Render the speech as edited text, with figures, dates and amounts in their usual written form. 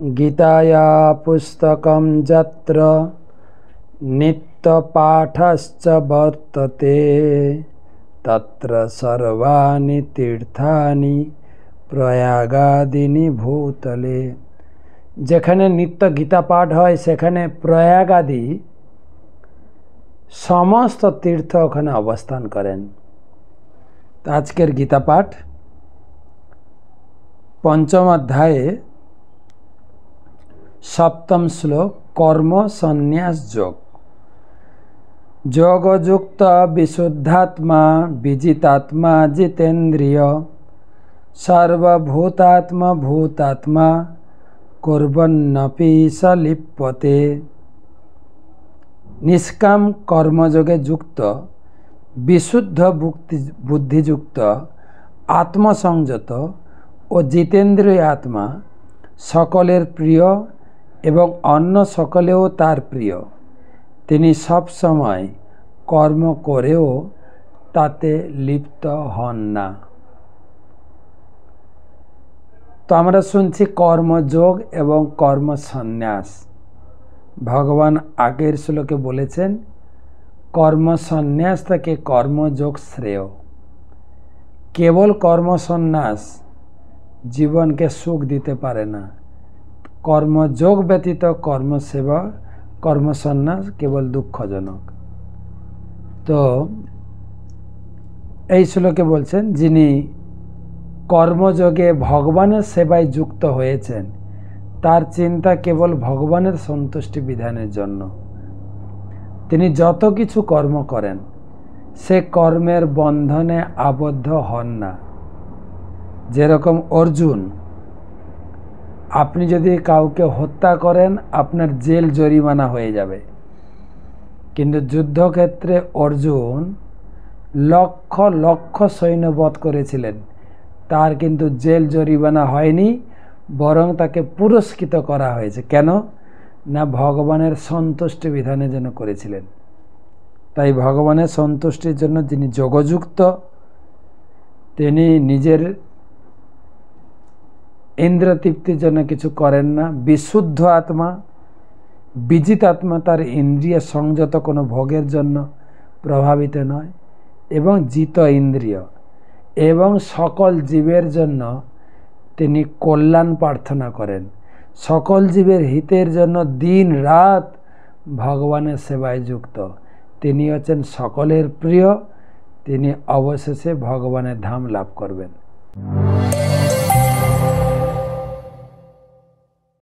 गीताया पुस्तकं यत्र नित्यपाठश्च वर्तते तत्र सर्वाणि तीर्थानि प्रयागादीनि भूतले। যেখানে নিত্য গীতা পাঠ হয় সেখানে প্রয়াগ আদি সমস্ত তীর্থ ওখানে অবস্থান করেন। আজকের গীতা পাঠ পঞ্চম অধ্যায়ে সপ্তম শ্লোক কর্ম সন্ন্যাস যোগ। যোগযুক্ত বিশুদ্ধাত্মা বিজিতাত্মা জিতেন্দ্রিয় সর্বভূতাত্মা ভূতাত্মা কুর্বন্নপি স লিপ্যতে। নিষ্কাম কর্মযোগে যুক্ত বিশুদ্ধ বুদ্ধিযুক্ত আত্মসংযত ও জিতেন্দ্রিয় আত্মা সকলের প্রিয় এবং অন্য সকলেও তার প্রিয়। তিনি সব সময় কর্ম করেও তাতে লিপ্ত হন না। তো আমরা শুনছি কর্মযোগ এবং কর্ম সন্ন্যাস। ভগবান আগের শ্লোকে বলেছেন কর্ম সন্ন্যাস থেকে কর্মযোগ শ্রেয়। কেবল কর্ম সন্ন্যাস জীবনকে সুখ দিতে পারে না। কর্মযোগ ব্যতীত কর্মসেবা কর্মসন্ন্যাস কেবল দুঃখজনক। তো এই শ্লোকে বলছেন যিনি কর্মযোগে ভগবানের সেবায় যুক্ত হয়েছেন তার চিন্তা কেবল ভগবানের সন্তুষ্টি বিধানের জন্য। তিনি যত কিছু কর্ম করেন সে কর্মের বন্ধনে আবদ্ধ হন না। যেরকম অর্জুন, আপনি যদি কাউকে হত্যা করেন আপনার জেল জরিমানা হয়ে যাবে, কিন্তু যুদ্ধক্ষেত্রে অর্জুন লক্ষ লক্ষ সৈন্য বধ করেছিলেন, তার কিন্তু জেল জরিমানা হয়নি, বরং তাকে পুরস্কৃত করা হয়েছে। কেন না? ভগবানের সন্তুষ্টি বিধানের জন্য করেছিলেন। তাই ভগবানের সন্তুষ্টির জন্য যিনি যোগযুক্ত, তিনি নিজের ইন্দ্রিয়তৃপ্তির জন্য কিছু করেন না। বিশুদ্ধ আত্মা বিজিত আত্মা তার ইন্দ্রিয় সংযত কোনো ভোগের জন্য প্রভাবিত নয় এবং জিত ইন্দ্রিয় এবং সকল জীবের জন্য তিনি কল্যাণ প্রার্থনা করেন। সকল জীবের হিতের জন্য দিন রাত ভগবানের সেবায় যুক্ত। তিনি হচ্ছেন সকলের প্রিয়। তিনি অবশেষে ভগবানের ধাম লাভ করবেন।